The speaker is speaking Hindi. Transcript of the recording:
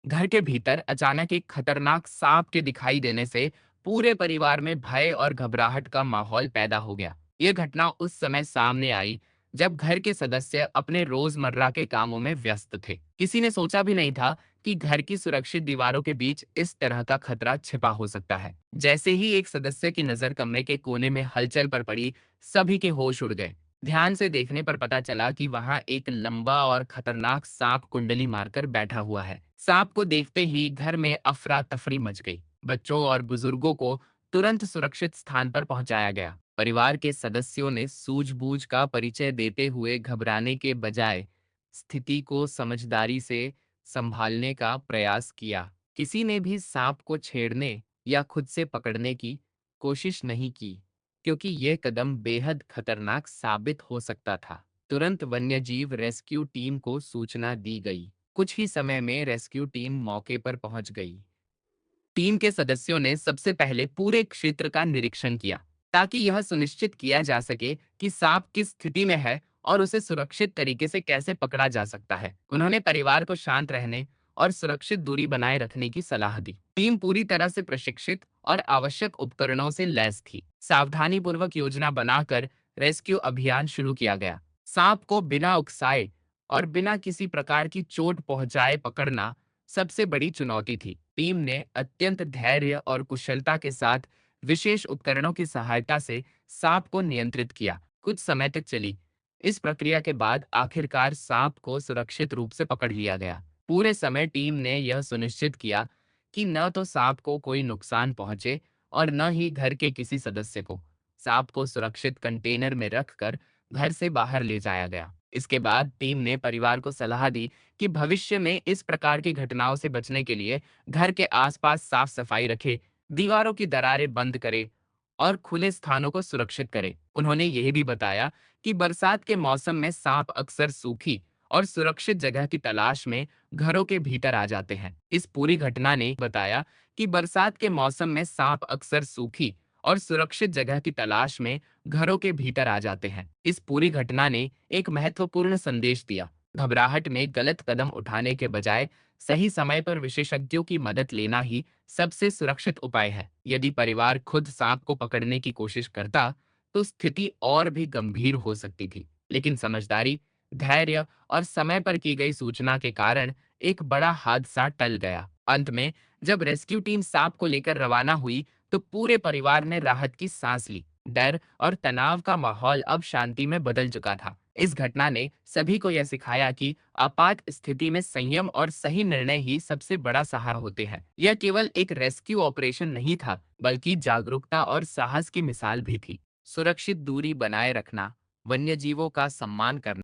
घर के भीतर अचानक एक खतरनाक सांप के दिखाई देने से पूरे परिवार में भय और घबराहट का माहौल पैदा हो गया। यह घटना उस समय सामने आई जब घर के सदस्य अपने रोजमर्रा के कामों में व्यस्त थे। किसी ने सोचा भी नहीं था कि घर की सुरक्षित दीवारों के बीच इस तरह का खतरा छिपा हो सकता है। जैसे ही एक सदस्य की नजर कमरे के कोने में हलचल पर पड़ी, सभी के होश उड़ गए। ध्यान से देखने पर पता चला कि वहां एक लंबा और खतरनाक सांप कुंडली मारकर बैठा हुआ है। सांप को देखते ही घर में अफरा तफरी मच गई। बच्चों और बुजुर्गों को तुरंत सुरक्षित स्थान पर पहुंचाया गया। परिवार के सदस्यों ने सूझबूझ का परिचय देते हुए घबराने के बजाय स्थिति को समझदारी से संभालने का प्रयास किया। किसी ने भी सांप को छेड़ने या खुद से पकड़ने की कोशिश नहीं की, क्योंकि यह कदम बेहद खतरनाक साबित हो सकता था। तुरंत वन्यजीव रेस्क्यू टीम को सूचना दी गई। कुछ ही समय में रेस्क्यू टीम मौके पर पहुंच गई। टीम के सदस्यों ने सबसे पहले पूरे क्षेत्र का निरीक्षण किया, ताकि यह सुनिश्चित किया जा सके कि सांप किस स्थिति में है और उसे सुरक्षित तरीके से कैसे पकड़ा जा सकता है। उन्होंने परिवार को शांत रहने और सुरक्षित दूरी बनाए रखने की सलाह दी। टीम पूरी तरह से प्रशिक्षित और आवश्यक उपकरणों से लैस थी। सावधानी पूर्वक योजना बनाकर रेस्क्यू अभियान शुरू किया गया। सांप को बिना उकसाए और बिना किसी प्रकार की चोट पहुंचाए पकड़ना सबसे बड़ी चुनौती थी। टीम ने अत्यंत धैर्य और कुशलता के साथ विशेष उपकरणों की सहायता से सांप को नियंत्रित किया। कुछ समय तक चली इस प्रक्रिया के बाद आखिरकार सांप को सुरक्षित रूप से पकड़ लिया गया। पूरे समय टीम ने यह सुनिश्चित किया कि न तो सांप को कोई नुकसान पहुंचे और न ही घर के किसी सदस्य को। सांप को सुरक्षित कंटेनर में रखकर घर से बाहर ले जाया गया। इसके बाद टीम ने परिवार को सलाह दी कि भविष्य में इस प्रकार की घटनाओं से बचने के लिए घर के आसपास साफ सफाई रखे, दीवारों की दरारें बंद करे और खुले स्थानों को सुरक्षित करे। उन्होंने यह भी बताया कि बरसात के मौसम में सांप अक्सर सूखी और सुरक्षित जगह की तलाश में घरों के भीतर आ जाते हैं। इस पूरी घटना ने बताया कि बरसात के मौसम में सांप अक्सर सूखी और सुरक्षित जगह की तलाश में घरों के भीतर आ जाते हैं। इस पूरी घटना ने एक महत्वपूर्ण संदेश दिया। घबराहट में गलत कदम उठाने के बजाय सही समय पर विशेषज्ञों की मदद लेना ही सबसे सुरक्षित उपाय है। यदि परिवार खुद सांप को पकड़ने की कोशिश करता, तो स्थिति और भी गंभीर हो सकती थी। लेकिन समझदारी, धैर्य और समय पर की गई सूचना के कारण एक बड़ा हादसा टल गया। अंत में जब रेस्क्यू टीम सांप को लेकर रवाना हुई, तो पूरे परिवार ने राहत की सांस ली। डर और तनाव का माहौल अब शांति में बदल चुका था। इस घटना ने सभी को यह सिखाया कि आपात स्थिति में संयम और सही निर्णय ही सबसे बड़ा सहारा होते हैं। यह केवल एक रेस्क्यू ऑपरेशन नहीं था, बल्कि जागरूकता और साहस की मिसाल भी थी। सुरक्षित दूरी बनाए रखना, वन्यजीवों का सम्मान करना